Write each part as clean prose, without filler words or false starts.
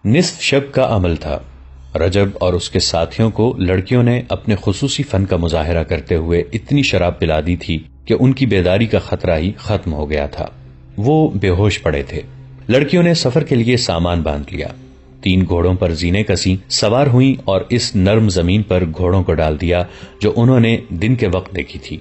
نصف شب کا عمل تھا۔ رجب اور اس کے ساتھیوں کو لڑکیوں نے اپنے خصوصی فن کا مظاہرہ کرتے ہوئے اتنی شراب پلا دی تھی کہ ان کی بیداری کا خطرہ ہی ختم ہو گیا تھا۔ وہ بے ہوش پڑے تھے۔ لڑکیوں نے سفر کے لیے سامان باندھ لیا، 3 گھوڑوں پر زینے کسی سوار ہوئیں اور اس نرم زمین پر گھوڑوں کو ڈال دیا جو انہوں نے دن کے وقت دیکھی تھی۔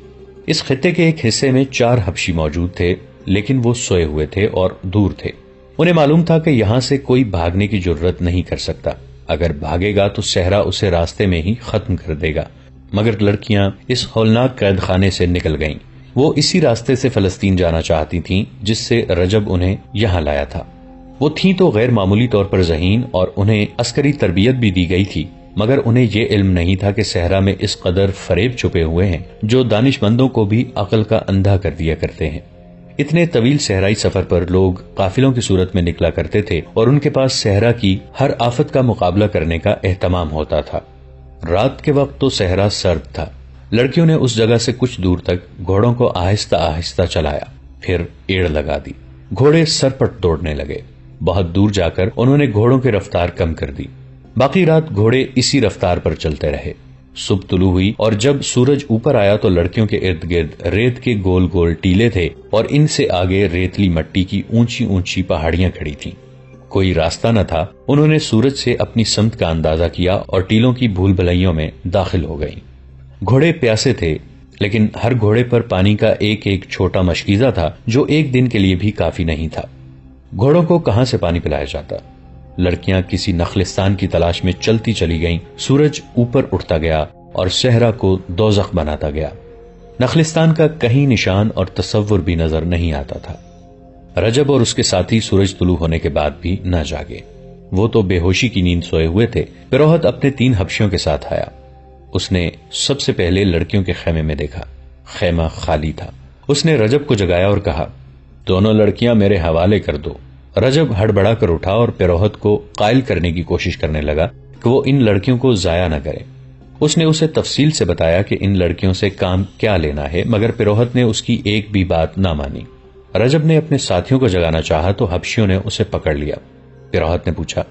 اس خطے کے ایک حصے میں 4 حبشی موجود تھے، لیکن وہ سوئے ہوئے تھے اور دور تھے۔ انہیں معلوم تھا کہ یہاں سے کوئی بھاگنے کی جرت نہیں کر سکتا، اگر بھاگے گا تو صحرا اسے راستے میں ہی ختم کر دے گا۔ مگر لڑکیاں اس ہولناک قید خانے سے نکل گئیں۔ وہ اسی راستے سے فلسطین جانا چاہتی تھیں جس سے رجب انہیں یہاں لایا تھا۔ وہ تھیں تو غیر معمولی طور پر ذہین اور انہیں عسکری تربیت بھی دی گئی تھی، مگر انہیں یہ علم نہیں تھا کہ صحرا میں اس قدر فریب چھپے ہوئے ہیں جو دانش مندوں کو بھی عقل کا اندھا کر دیا کرتے ہیں۔ اتنے طویل صحرائی سفر پر لوگ قافلوں کی صورت میں نکلا کرتے تھے اور ان کے پاس صحرا کی ہر آفت کا مقابلہ کرنے کا اہتمام ہوتا تھا۔ رات کے وقت تو صحرا سرد تھا۔ لڑکیوں نے اس جگہ سے کچھ دور تک گھوڑوں کو آہستہ آہستہ چلایا، پھر ایڑ لگا دی۔ گھوڑے سرپٹ دوڑنے لگے۔ بہت دور جا کر انہوں نے گھوڑوں کی رفتار کم کر دی۔ باقی رات گھوڑے اسی رفتار پر چلتے رہے۔ صبح طلوع ہوئی اور جب سورج اوپر آیا تو لڑکیوں کے ارد گرد ریت کے گول گول ٹیلے تھے اور ان سے آگے ریتلی مٹی کی اونچی اونچی پہاڑیاں کھڑی تھیں۔ کوئی راستہ نہ تھا۔ انہوں نے سورج سے اپنی سمت کا اندازہ کیا اور ٹیلوں کی بھول بھلائیوں میں داخل ہو گئیں۔ گھوڑے پیاسے تھے، لیکن ہر گھوڑے پر پانی کا ایک ایک چھوٹا مشکیزہ تھا جو ایک دن کے لیے بھی کافی نہیں تھا۔ گھوڑوں کو کہاں سے پانی پلایا جاتا؟ لڑکیاں کسی نخلستان کی تلاش میں چلتی چلی گئیں۔ سورج اوپر اٹھتا گیا اور صحرا کو دوزخ بناتا گیا۔ نخلستان کا کہیں نشان اور تصور بھی نظر نہیں آتا تھا۔ رجب اور اس کے ساتھی سورج طلوع ہونے کے بعد بھی نہ جاگے۔ وہ تو بے ہوشی کی نیند سوئے ہوئے تھے۔ پیروہت اپنے 3 حبشیوں کے ساتھ آیا۔ اس نے سب سے پہلے لڑکیوں کے خیمے میں دیکھا۔ خیمہ خالی تھا۔ اس نے رجب کو جگایا اور کہا، دونوں لڑکیاں میرے حوالے کر دو۔ رجب ہڑبڑا کر اٹھا اور پیروہت کو قائل کرنے کی کوشش کرنے لگا کہ وہ ان لڑکیوں کو ضائع نہ کرے۔ اس نے اسے تفصیل سے بتایا کہ ان لڑکیوں سے کام کیا لینا ہے، مگر پیروہت نے اس کی ایک بھی بات نہ مانی۔ رجب نے اپنے ساتھیوں کو جگانا چاہا تو حبشیوں نے اسے پکڑ لیا۔ پیروہت نے پوچھا،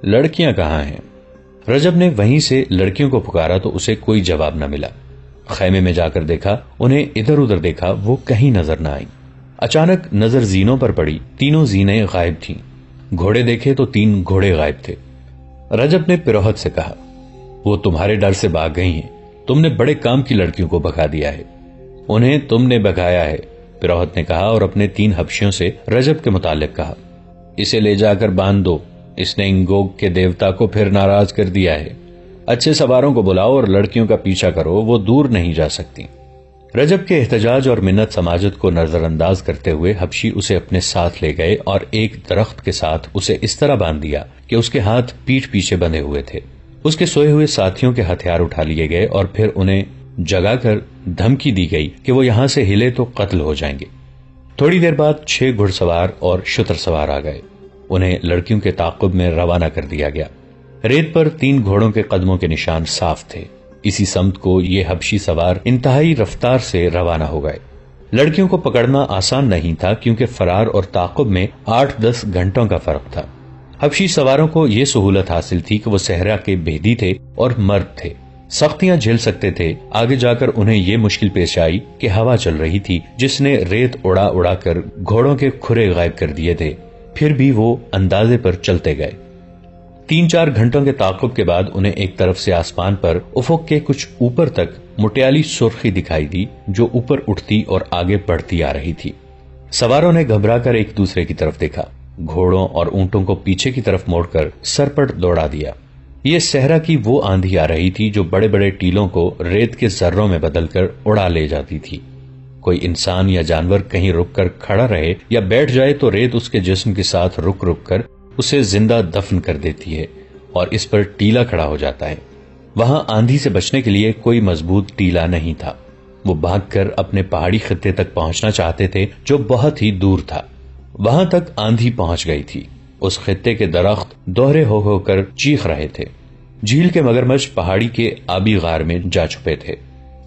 لڑکیاں کہاں ہیں؟ رجب نے وہیں سے لڑکیوں کو پکارا تو اسے کوئی جواب نہ ملا۔ خیمے میں جا کر دیکھا، انہیں ادھر ادھر دیکھا، وہ کہیں نظر نہ آئی۔ اچانک نظر زینوں پر پڑی، تینوں زینیں غائب تھیں۔ گھوڑے دیکھے تو 3 گھوڑے غائب تھے۔ رجب نے پیروہت سے کہا، وہ تمہارے ڈر سے بھاگ گئی ہیں، تم نے بڑے کام کی لڑکیوں کو بھگا دیا ہے۔ انہیں تم نے بھگایا ہے، پیروہت نے کہا اور اپنے 3 حبشیوں سے رجب کے متعلق کہا، اسے لے جا کر باندھ دو، اس نے انگوگ کے دیوتا کو پھر ناراض کر دیا ہے۔ اچھے سواروں کو بلاؤ اور لڑکیوں کا پیچھا کرو، وہ دور نہیں جا سکتی۔ رجب کے احتجاج اور منت سماجت کو نظر انداز کرتے ہوئے حبشی اسے اپنے ساتھ لے گئے اور ایک درخت کے ساتھ اسے اس طرح باندھ دیا کہ اس کے ہاتھ پیٹھ پیچھے بندھے ہوئے تھے۔ اس کے سوئے ہوئے ساتھیوں کے ہتھیار اٹھا لیے گئے اور پھر انہیں جگا کر دھمکی دی گئی کہ وہ یہاں سے ہلے تو قتل ہو جائیں گے۔ تھوڑی دیر بعد 6 گھڑ سوار اور شتر سوار آ گئے۔ انہیں لڑکیوں کے تعاقب میں روانہ کر دیا گیا۔ ریت پر 3 گھوڑوں کے قدموں کے نشان صاف تھے۔ اسی سمت کو یہ حبشی سوار انتہائی رفتار سے روانہ ہو گئے۔ لڑکیوں کو پکڑنا آسان نہیں تھا کیونکہ فرار اور تعاقب میں 8-10 گھنٹوں کا فرق تھا۔ حبشی سواروں کو یہ سہولت حاصل تھی کہ وہ صحرا کے بھیدی تھے اور مرد تھے، سختیاں جھیل سکتے تھے۔ آگے جا کر انہیں یہ مشکل پیش آئی کہ ہوا چل رہی تھی جس نے ریت اڑا اڑا کر گھوڑوں کے کھرے غائب کر دیے تھے، پھر بھی وہ اندازے پر چلتے گئے۔ 3-4 گھنٹوں کے تعاقب کے بعد انہیں ایک طرف سے آسمان پر افق کے کچھ اوپر تک مٹیالی سرخی دکھائی دی جو اوپر اٹھتی اور آگے بڑھتی آ رہی تھی۔ سواروں نے گھبرا کر ایک دوسرے کی طرف دیکھا، گھوڑوں اور اونٹوں کو پیچھے کی طرف موڑ کر سرپٹ دوڑا دیا۔ یہ صحرا کی وہ آندھی آ رہی تھی جو بڑے بڑے ٹیلوں کو ریت کے ذروں میں بدل کر اڑا لے جاتی تھی۔ کوئی انسان یا جانور کہیں رک کر کھڑا رہے یا بیٹھ جائے تو ریت اس کے جسم کے ساتھ رک رک کر اسے زندہ دفن کر دیتی ہے اور اس پر ٹیلا کھڑا ہو جاتا ہے۔ وہاں آندھی سے بچنے کے لیے کوئی مضبوط ٹیلا نہیں تھا۔ وہ بھاگ کر اپنے پہاڑی خطے تک پہنچنا چاہتے تھے جو بہت ہی دور تھا۔ وہاں تک آندھی پہنچ گئی تھی۔ اس خطے کے درخت دوہرے ہو کر چیخ رہے تھے۔ جھیل کے مگرمچھ پہاڑی کے آبی غار میں جا چھپے تھے۔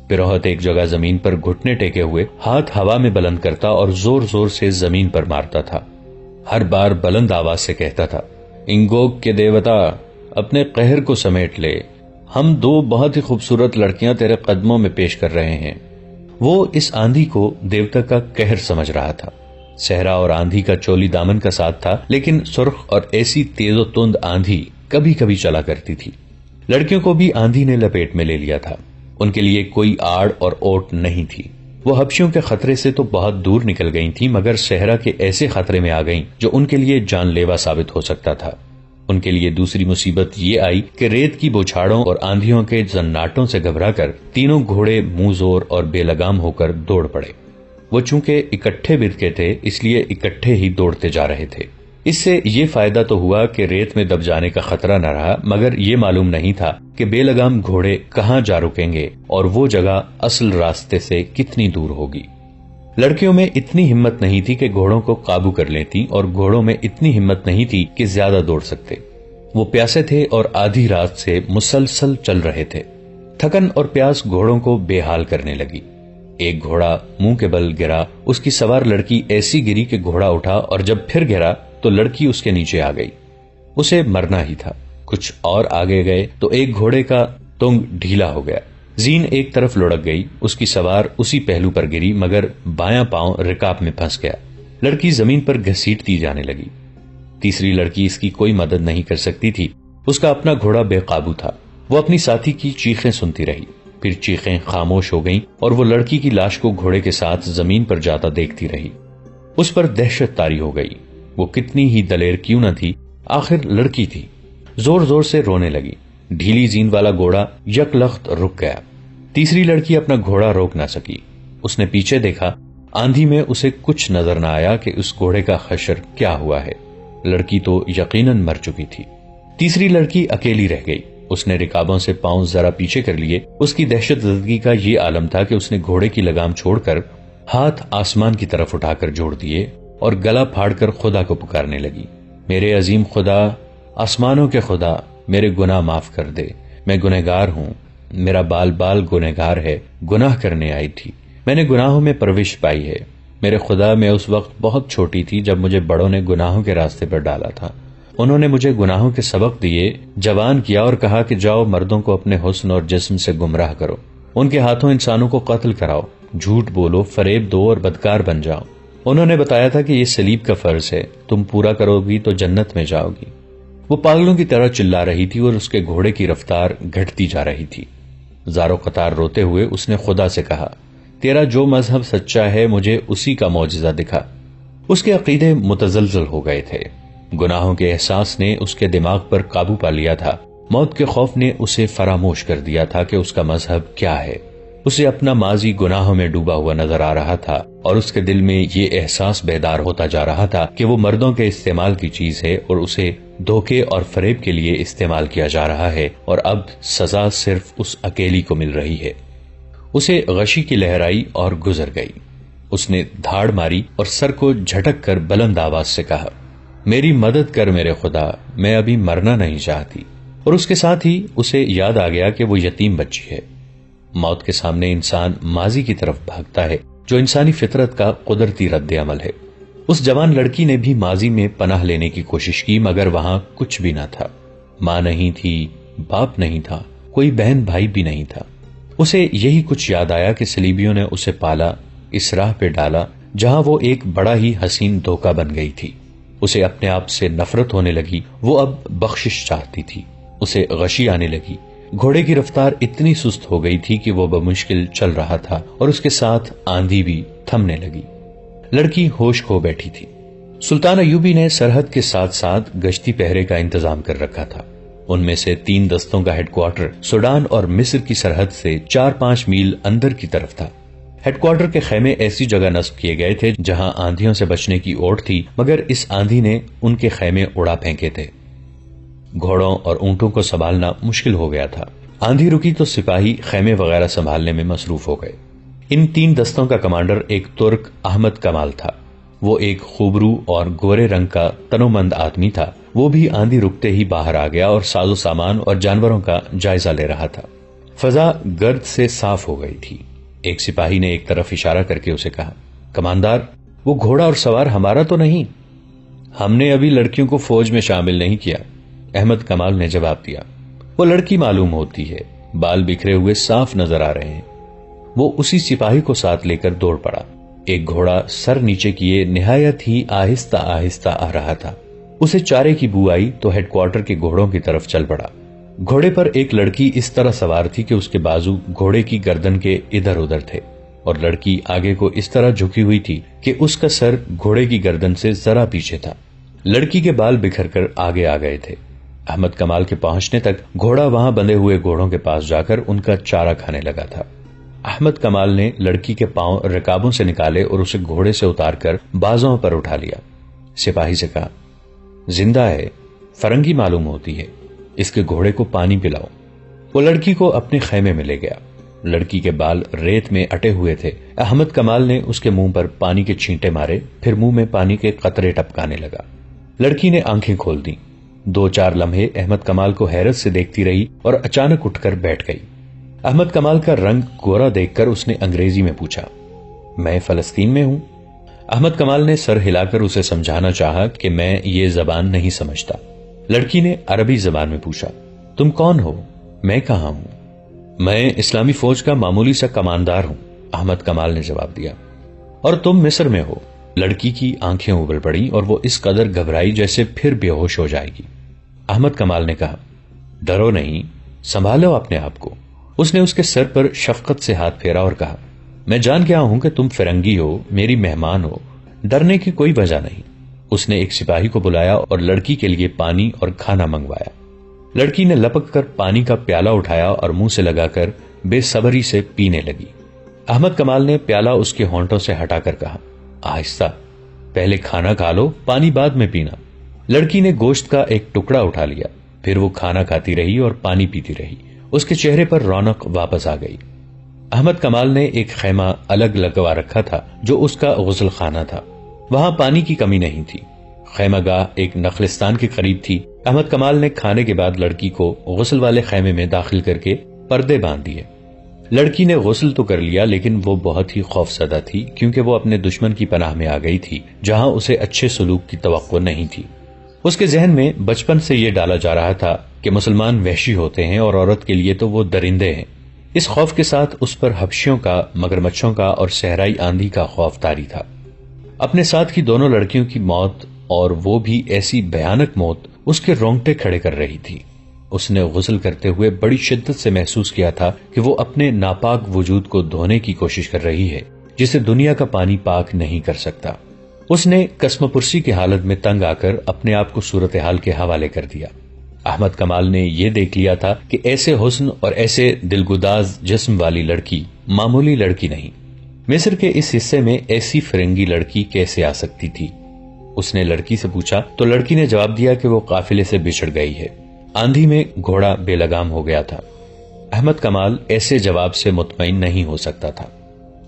پیروہت ایک جگہ زمین پر گھٹنے ٹیکے ہوئے ہاتھ ہوا میں بلند کرتا اور زور زور سے زمین پر مارتا تھا۔ ہر بار بلند آواز سے کہتا تھا، انگوک کے دیوتا اپنے قہر کو سمیٹ لے، ہم دو بہت ہی خوبصورت لڑکیاں تیرے قدموں میں پیش کر رہے ہیں۔ وہ اس آندھی کو دیوتا کا قہر سمجھ رہا تھا۔ صحرا اور آندھی کا چولی دامن کا ساتھ تھا، لیکن سرخ اور ایسی تیز و تند آندھی کبھی کبھی چلا کرتی تھی۔ لڑکیوں کو بھی آندھی نے لپیٹ میں لے لیا تھا، ان کے لیے کوئی آڑ اور اوٹ نہیں تھی۔ وہ حبشیوں کے خطرے سے تو بہت دور نکل گئی تھی، مگر صحرا کے ایسے خطرے میں آ گئیں جو ان کے لیے جان لیوا ثابت ہو سکتا تھا۔ ان کے لیے دوسری مصیبت یہ آئی کہ ریت کی بوچھاڑوں اور آندھیوں کے زناٹوں سے گھبرا کر تینوں گھوڑے منہ زور اور بے لگام ہو کر دوڑ پڑے۔ وہ چونکہ اکٹھے برکے تھے، اس لیے اکٹھے ہی دوڑتے جا رہے تھے۔ اس سے یہ فائدہ تو ہوا کہ ریت میں دب جانے کا خطرہ نہ رہا، مگر یہ معلوم نہیں تھا کہ بے لگام گھوڑے کہاں جا رکیں گے اور وہ جگہ اصل راستے سے کتنی دور ہوگی۔ لڑکیوں میں اتنی ہمت نہیں تھی کہ گھوڑوں کو قابو کر لیتی، اور گھوڑوں میں اتنی ہمت نہیں تھی کہ زیادہ دوڑ سکتے۔ وہ پیاسے تھے اور آدھی رات سے مسلسل چل رہے تھے۔ تھکن اور پیاس گھوڑوں کو بے حال کرنے لگی۔ ایک گھوڑا منہ کے بل گرا، اس کی سوار لڑکی ایسی گری کہ گھوڑا اٹھا، اور جب پھر گرا تو لڑکی اس کے نیچے آ گئی۔ اسے مرنا ہی تھا۔ کچھ اور آگے گئے تو ایک گھوڑے کا تنگ ڈھیلا ہو گیا، زین ایک طرف لڑک گئی، اس کی سوار اسی پہلو پر گری، مگر بایاں پاؤں رکاب میں پھنس گیا۔ لڑکی زمین پر گھسیٹتی جانے لگی۔ تیسری لڑکی اس کی کوئی مدد نہیں کر سکتی تھی، اس کا اپنا گھوڑا بے قابو تھا۔ وہ اپنی ساتھی کی چیخیں سنتی رہی، پھر چیخیں خاموش ہو گئیں اور وہ لڑکی کی لاش کو گھوڑے کے ساتھ زمین پر جاتا دیکھتی رہی۔ اس پر دہشت طاری ہو گئی۔ وہ کتنی ہی دلیر کیوں نہ تھی، آخر لڑکی تھی۔ زور زور سے رونے لگی۔ ڈھیلی زین والا گھوڑا یک لخت رک گیا۔ تیسری لڑکی اپنا گھوڑا روک نہ سکی۔ اس نے پیچھے دیکھا، آندھی میں اسے کچھ نظر نہ آیا کہ اس گھوڑے کا حشر کیا ہوا ہے۔ لڑکی تو یقیناً مر چکی تھی۔ تیسری لڑکی اکیلی رہ گئی۔ اس نے رکابوں سے پاؤں ذرا پیچھے کر لیے۔ اس کی دہشت زدگی کا یہ عالم تھا کہ اس نے گھوڑے کی لگام چھوڑ کر ہاتھ آسمان کی طرف اٹھا کر جوڑ دیے اور گلا پھاڑ کر خدا کو پکارنے لگی، میرے عظیم خدا، آسمانوں کے خدا، میرے گناہ معاف کر دے، میں گنہگار ہوں، میرا بال بال گنہگار ہے، گناہ کرنے آئی تھی، میں نے گناہوں میں پرورش پائی ہے، میرے خدا، میں اس وقت بہت چھوٹی تھی جب مجھے بڑوں نے گناہوں کے راستے پر ڈالا تھا، انہوں نے مجھے گناہوں کے سبق دیے، جوان کیا اور کہا کہ جاؤ مردوں کو اپنے حسن اور جسم سے گمراہ کرو، ان کے ہاتھوں انسانوں کو قتل کراؤ، جھوٹ بولو، فریب دو اور بدکار بن جاؤ۔ انہوں نے بتایا تھا کہ یہ صلیب کا فرض ہے، تم پورا کرو گی تو جنت میں جاؤ گی۔ وہ پاگلوں کی طرح چلا رہی تھی اور اس کے گھوڑے کی رفتار گھٹتی جا رہی تھی۔ زارو قطار روتے ہوئے اس نے خدا سے کہا، تیرا جو مذہب سچا ہے مجھے اسی کا معجزہ دکھا۔ اس کے عقیدے متزلزل ہو گئے تھے۔ گناہوں کے احساس نے اس کے دماغ پر قابو پا لیا تھا، موت کے خوف نے اسے فراموش کر دیا تھا کہ اس کا مذہب کیا ہے۔ اسے اپنا ماضی گناہوں میں ڈوبا ہوا نظر آ رہا تھا اور اس کے دل میں یہ احساس بیدار ہوتا جا رہا تھا کہ وہ مردوں کے استعمال کی چیز ہے اور اسے دھوکے اور فریب کے لیے استعمال کیا جا رہا ہے، اور اب سزا صرف اس اکیلی کو مل رہی ہے۔ اسے غشی کی لہر آئی اور گزر گئی۔ اس نے دھاڑ ماری اور سر کو جھٹک کر بلند آواز سے کہا، میری مدد کر میرے خدا، میں ابھی مرنا نہیں چاہتی۔ اور اس کے ساتھ ہی اسے یاد آ گیا کہ وہ یتیم بچی ہے۔ موت کے سامنے انسان ماضی کی طرف بھاگتا ہے، جو انسانی فطرت کا قدرتی رد عمل ہے۔ اس جوان لڑکی نے بھی ماضی میں پناہ لینے کی کوشش کی، مگر وہاں کچھ بھی نہ تھا۔ ماں نہیں تھی، باپ نہیں تھا، کوئی بہن بھائی بھی نہیں تھا۔ اسے یہی کچھ یاد آیا کہ صلیبیوں نے اسے پالا، اس راہ پہ ڈالا جہاں وہ ایک بڑا ہی حسین دھوکہ بن گئی تھی۔ اسے اپنے آپ سے نفرت ہونے لگی، وہ اب بخشش چاہتی تھی۔ اسے غشی آنے لگی۔ گھوڑے کی رفتار اتنی سست ہو گئی تھی کہ وہ بمشکل چل رہا تھا اور اس کے ساتھ آندھی بھی تھمنے لگی۔ لڑکی ہوش کھو بیٹھی تھی۔ سلطان ایوبی نے سرحد کے ساتھ ساتھ گشتی پہرے کا انتظام کر رکھا تھا۔ ان میں سے 3 دستوں کا ہیڈ کوارٹر سوڈان اور مصر کی سرحد سے 4-5 میل اندر کی طرف تھا۔ ہیڈ کوارٹر کے خیمے ایسی جگہ نصب کیے گئے تھے جہاں آندھیوں سے بچنے کی اوٹ تھی، مگر اس آندھی نے ان کے خیمے اڑا پھینکے تھے۔ گھوڑوں اور اونٹوں کو سنبھالنا مشکل ہو گیا تھا۔ آندھی رکی تو سپاہی خیمے وغیرہ سنبھالنے میں مصروف ہو گئے۔ ان 3 دستوں کا کمانڈر ایک ترک احمد کمال تھا۔ وہ ایک خوبرو اور گورے رنگ کا تنومند آدمی تھا۔ وہ بھی آندھی رکتے ہی باہر آ گیا اور ساز و سامان اور جانوروں کا جائزہ لے رہا تھا۔ فضا گرد سے صاف ہو گئی تھی۔ ایک سپاہی نے ایک طرف اشارہ کر کے اسے کہا، کماندار، وہ گھوڑا اور سوار ہمارا تو نہیں؟ ہم نے ابھی لڑکیوں کو فوج میں شامل نہیں کیا، احمد کمال نے جواب دیا۔ وہ لڑکی معلوم ہوتی ہے، بال بکھرے ہوئے صاف نظر آ رہے ہیں۔ وہ اسی سپاہی کو ساتھ لے کر دوڑ پڑا۔ ایک گھوڑا سر نیچے کیے نہایت ہی آہستہ آہستہ آ رہا تھا۔ اسے چارے کی بو آئی تو ہیڈ کوارٹر کے گھوڑوں کی طرف چل پڑا۔ گھوڑے پر ایک لڑکی اس طرح سوار تھی کہ اس کے بازو گھوڑے کی گردن کے ادھر ادھر تھے، اور لڑکی آگے کو اس طرح جھکی ہوئی تھی کہ اس کا سر گھوڑے کی گردن سے ذرا پیچھے تھا۔ لڑکی کے بال بکھر کر آگے آ گئے تھے۔ احمد کمال کے پہنچنے تک گھوڑا وہاں بندھے ہوئے گھوڑوں کے پاس جا کر ان کا چارہ کھانے لگا تھا۔ احمد کمال نے لڑکی کے پاؤں رکابوں سے نکالے اور اسے گھوڑے سے اتار کر بازوں پر اٹھا لیا۔ سپاہی سے کہا، زندہ ہے، فرنگی معلوم ہوتی ہے، اس کے گھوڑے کو پانی پلاؤ۔ وہ لڑکی کو اپنے خیمے میں لے گیا۔ لڑکی کے بال ریت میں اٹے ہوئے تھے۔ احمد کمال نے اس کے منہ پر پانی کے چھینٹے مارے، پھر منہ میں پانی کے قطرے ٹپکانے لگا۔ لڑکی نے آنکھیں کھول دیں۔ 2-4 لمحے احمد کمال کو حیرت سے دیکھتی رہی اور اچانک اٹھ کر بیٹھ گئی۔ احمد کمال کا رنگ گورا دیکھ کر اس نے انگریزی میں پوچھا، میں فلسطین میں ہوں؟ احمد کمال نے سر ہلا کر اسے سمجھانا چاہا کہ میں یہ زبان نہیں سمجھتا۔ لڑکی نے عربی زبان میں پوچھا، تم کون ہو؟ میں کہاں ہوں؟ میں اسلامی فوج کا معمولی سا کماندار ہوں، احمد کمال نے جواب دیا۔ اور تم مصر میں ہو؟ لڑکی کی آنکھیں اگل پڑی اور وہ اس قدر گھبرائی جیسے پھر بے ہوش ہو جائے گی۔ احمد کمال نے کہا، ڈرو نہیں، سنبھالو اپنے آپ کو۔ اس نے اس کے سر پر شفقت سے ہاتھ پھیرا اور کہا، میں جان گیا ہوں کہ تم فرنگی ہو، میری مہمان ہو، ڈرنے کی کوئی وجہ نہیں۔ اس نے ایک سپاہی کو بلایا اور لڑکی کے لیے پانی اور کھانا منگوایا۔ لڑکی نے لپک کر پانی کا پیالہ اٹھایا اور منہ سے لگا کر بے صبری سے پینے لگی۔ احمد کمال نے پیالہ اس کے ہونٹوں سے ہٹا کر کہا، آہستہ، پہلے کھانا کھا لو، پانی بعد میں پینا۔ لڑکی نے گوشت کا ایک ٹکڑا اٹھا لیا، پھر وہ کھانا کھاتی رہی اور پانی پیتی رہی۔ اس کے چہرے پر رونق واپس آ گئی۔ احمد کمال نے ایک خیمہ الگ لگوا رکھا تھا جو اس کا غسل خانہ تھا۔ وہاں پانی کی کمی نہیں تھی۔ خیمہ گاہ ایک نخلستان کے قریب تھی۔ احمد کمال نے کھانے کے بعد لڑکی کو غسل والے خیمے میں داخل کر کے پردے باندھ دیے۔ لڑکی نے غسل تو کر لیا لیکن وہ بہت ہی خوف زدہ تھی، کیونکہ وہ اپنے دشمن کی پناہ میں آ گئی تھی جہاں اسے اچھے سلوک کی توقع نہیں تھی۔ اس کے ذہن میں بچپن سے یہ ڈالا جا رہا تھا کہ مسلمان وحشی ہوتے ہیں اور عورت کے لیے تو وہ درندے ہیں۔ اس خوف کے ساتھ اس پر حبشیوں کا، مگرمچھوں کا اور صحرائی آندھی کا خوف طاری تھا۔ اپنے ساتھ کی دونوں لڑکیوں کی موت، اور وہ بھی ایسی بھیانک موت، اس کے رونگٹے کھڑے کر رہی تھی۔ اس نے غسل کرتے ہوئے بڑی شدت سے محسوس کیا تھا کہ وہ اپنے ناپاک وجود کو دھونے کی کوشش کر رہی ہے جسے دنیا کا پانی پاک نہیں کر سکتا۔ اس نے قسم پرسی کی حالت میں تنگ آ کر اپنے آپ کو صورتحال کے حوالے کر دیا۔ احمد کمال نے یہ دیکھ لیا تھا کہ ایسے حسن اور ایسے دلگداز جسم والی لڑکی معمولی لڑکی نہیں۔ مصر کے اس حصے میں ایسی فرنگی لڑکی کیسے آ سکتی تھی؟ اس نے لڑکی سے پوچھا تو لڑکی نے جواب دیا کہ وہ قافلے سے بچھڑ گئی ہے، آندھی میں گھوڑا بے لگام ہو گیا تھا۔ احمد کمال ایسے جواب سے مطمئن نہیں ہو سکتا تھا۔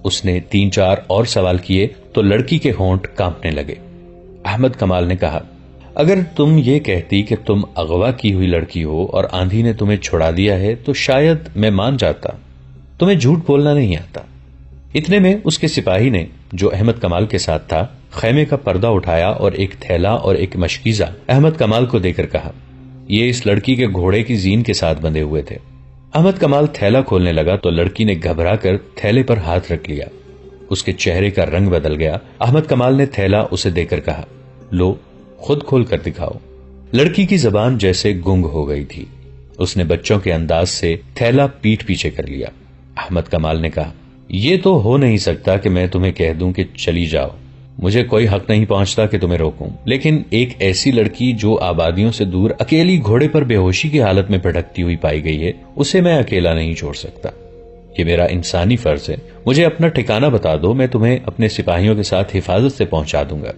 اس نے 3-4 اور سوال کیے تو لڑکی کے ہونٹ کانپنے لگے۔ احمد کمال نے کہا، اگر تم یہ کہتی کہ تم اغوا کی ہوئی لڑکی ہو اور آندھی نے تمہیں چھڑا دیا ہے تو شاید میں مان جاتا، تمہیں جھوٹ بولنا نہیں آتا۔ اتنے میں اس کے سپاہی نے، جو احمد کمال کے ساتھ تھا، خیمے کا پردہ اٹھایا اور ایک تھیلا اور ایک مشکیزہ احمد کمال کو دے کر کہا، یہ اس لڑکی کے گھوڑے کی زین کے ساتھ بندھے ہوئے تھے۔ احمد کمال تھیلا کھولنے لگا تو لڑکی نے گھبرا کر تھیلے پر ہاتھ رکھ لیا۔ اس کے چہرے کا رنگ بدل گیا۔ احمد کمال نے تھیلا اسے دے کر کہا، لو، خود کھول کر دکھاؤ۔ لڑکی کی زبان جیسے گنگ ہو گئی تھی۔ اس نے بچوں کے انداز سے تھیلا پیٹھ پیچھے کر لیا۔ احمد کمال نے کہا، یہ تو ہو نہیں سکتا کہ میں تمہیں کہہ دوں کہ چلی جاؤ، مجھے کوئی حق نہیں پہنچتا کہ تمہیں روکوں، لیکن ایک ایسی لڑکی جو آبادیوں سے دور اکیلی گھوڑے پر بے ہوشی کی حالت میں بھٹکتی ہوئی پائی گئی ہے، اسے میں اکیلا نہیں چھوڑ سکتا۔ یہ میرا انسانی فرض ہے۔ مجھے اپنا ٹھکانہ بتا دو، میں تمہیں اپنے سپاہیوں کے ساتھ حفاظت سے پہنچا دوں گا۔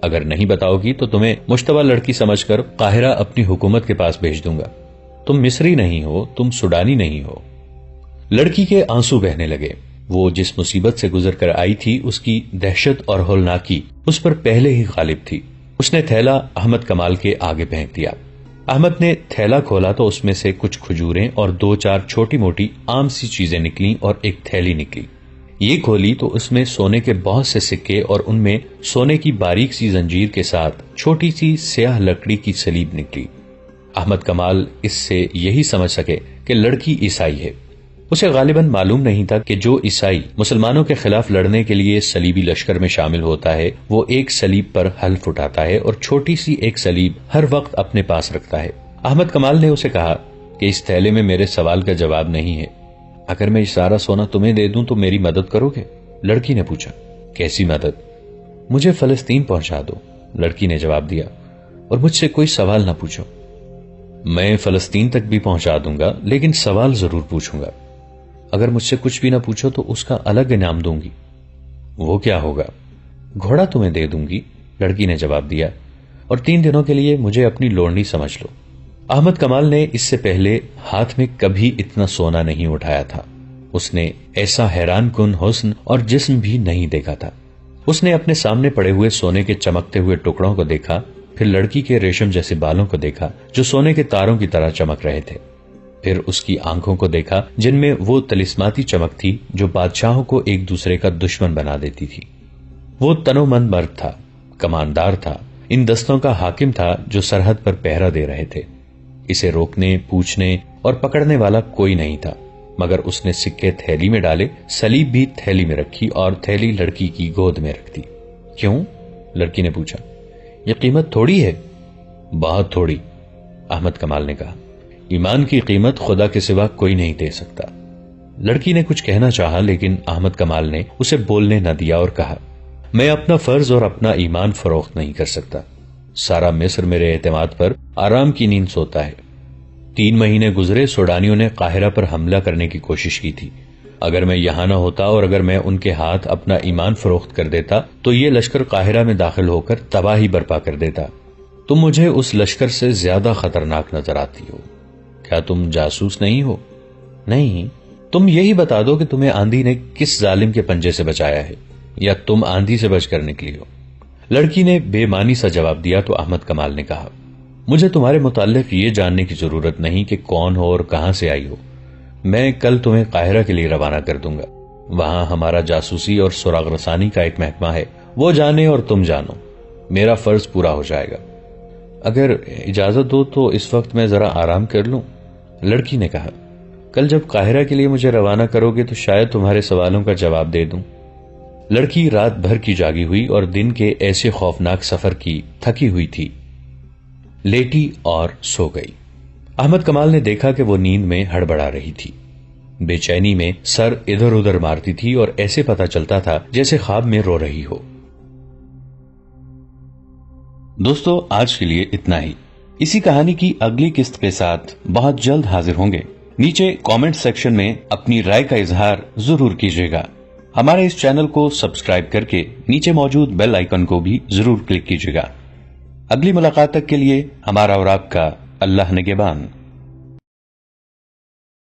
اگر نہیں بتاؤ گی تو تمہیں مشتبہ لڑکی سمجھ کر قاہرہ اپنی حکومت کے پاس بھیج دوں گا۔ تم مصری نہیں ہو، تم سوڈانی نہیں ہو۔ لڑکی کے آنسو بہنے لگے۔ وہ جس مصیبت سے گزر کر آئی تھی، اس کی دہشت اور ہولناکی اس پر پہلے ہی غالب تھی۔ اس نے تھیلا احمد کمال کے آگے پھینک دیا۔ احمد نے تھیلا کھولا تو اس میں سے کچھ کھجوریں اور 2-4 چھوٹی موٹی عام سی چیزیں نکلیں اور ایک تھیلی نکلی۔ یہ کھولی تو اس میں سونے کے بہت سے سکے اور ان میں سونے کی باریک سی زنجیر کے ساتھ چھوٹی سی سیاہ لکڑی کی سلیب نکلی۔ احمد کمال اس سے یہی سمجھ سکے کہ لڑکی عیسائی ہے۔ اسے غالباً معلوم نہیں تھا کہ جو عیسائی مسلمانوں کے خلاف لڑنے کے لیے صلیبی لشکر میں شامل ہوتا ہے وہ ایک صلیب پر حلف اٹھاتا ہے اور چھوٹی سی ایک صلیب ہر وقت اپنے پاس رکھتا ہے۔ احمد کمال نے اسے کہا کہ اس تھیلے میں میرے سوال کا جواب نہیں ہے، اگر میں یہ سارا سونا تمہیں دے دوں تو میری مدد کرو گے؟ لڑکی نے پوچھا۔ کیسی مدد؟ مجھے فلسطین پہنچا دو، لڑکی نے جواب دیا، اور مجھ سے کوئی سوال نہ پوچھو۔ میں فلسطین تک بھی پہنچا دوں گا لیکن سوال ضرور پوچھوں گا۔ اگر مجھ سے کچھ بھی نہ پوچھو تو اس کا الگ انعام دوں گی۔ وہ کیا ہوگا؟ گھوڑا تمہیں دے دوں گی، لڑکی نے جواب دیا، اور 3 دنوں کے لیے مجھے اپنی لوڑنی سمجھ لو۔ احمد کمال نے اس سے پہلے ہاتھ میں کبھی اتنا سونا نہیں اٹھایا تھا۔ اس نے ایسا حیران کن حسن اور جسم بھی نہیں دیکھا تھا۔ اس نے اپنے سامنے پڑے ہوئے سونے کے چمکتے ہوئے ٹکڑوں کو دیکھا، پھر لڑکی کے ریشم جیسے بالوں کو دیکھا جو سونے کے تاروں کی طرح چمک رہے تھے، پھر اس کی آنکھوں کو دیکھا جن میں وہ طلسماتی چمک تھی جو بادشاہوں کو ایک دوسرے کا دشمن بنا دیتی تھی۔ وہ تنومند مرد تھا، کماندار تھا، ان دستوں کا حاکم تھا جو سرحد پر پہرا دے رہے تھے۔ اسے روکنے، پوچھنے اور پکڑنے والا کوئی نہیں تھا، مگر اس نے سکے تھیلی میں ڈالے، صلیب بھی تھیلی میں رکھی اور تھیلی لڑکی کی گود میں رکھ دی۔ کیوں؟ لڑکی نے پوچھا۔ یہ قیمت تھوڑی ہے؟ بہت تھوڑی، احمد کمال نے کہا۔ ایمان کی قیمت خدا کے سوا کوئی نہیں دے سکتا۔ لڑکی نے کچھ کہنا چاہا لیکن احمد کمال نے اسے بولنے نہ دیا اور کہا، میں اپنا فرض اور اپنا ایمان فروخت نہیں کر سکتا۔ سارا مصر میرے اعتماد پر آرام کی نیند سوتا ہے۔ 3 مہینے گزرے، سوڈانیوں نے قاہرہ پر حملہ کرنے کی کوشش کی تھی۔ اگر میں یہاں نہ ہوتا اور اگر میں ان کے ہاتھ اپنا ایمان فروخت کر دیتا تو یہ لشکر قاہرہ میں داخل ہو کر تباہی برپا کر دیتا۔ تم مجھے اس لشکر سے زیادہ خطرناک نظر آتی ہو۔ کیا تم جاسوس نہیں ہو؟ نہیں۔ تم یہی بتا دو کہ تمہیں آندھی نے کس ظالم کے پنجے سے بچایا ہے، یا تم آندھی سے بچ کر نکلی ہو؟ لڑکی نے بے معنی سا جواب دیا تو احمد کمال نے کہا، مجھے تمہارے متعلق یہ جاننے کی ضرورت نہیں کہ کون ہو اور کہاں سے آئی ہو۔ میں کل تمہیں قاہرہ کے لیے روانہ کر دوں گا۔ وہاں ہمارا جاسوسی اور سراغ رسانی کا ایک محکمہ ہے، وہ جانے اور تم جانو، میرا فرض پورا ہو جائے گا۔ اگر اجازت دو تو اس وقت میں ذرا آرام کر لوں، لڑکی نے کہا۔ کل جب قاہرہ کے لیے مجھے روانہ کرو گے تو شاید تمہارے سوالوں کا جواب دے دوں۔ لڑکی رات بھر کی جاگی ہوئی اور دن کے ایسے خوفناک سفر کی تھکی ہوئی تھی، لیٹی اور سو گئی۔ احمد کمال نے دیکھا کہ وہ نیند میں ہڑبڑا رہی تھی، بے چینی میں سر ادھر ادھر مارتی تھی اور ایسے پتا چلتا تھا جیسے خواب میں رو رہی ہو۔ دوستو، آج کے لیے اتنا ہی۔ اسی کہانی کی اگلی قسط کے ساتھ بہت جلد حاضر ہوں گے۔ نیچے کامنٹ سیکشن میں اپنی رائے کا اظہار ضرور کیجیے گا۔ ہمارے اس چینل کو سبسکرائب کر کے نیچے موجود بیل آئیکن کو بھی ضرور کلک کیجیے گا۔ اگلی ملاقات تک کے لیے ہمارا اور آپ کا اللہ نگہبان۔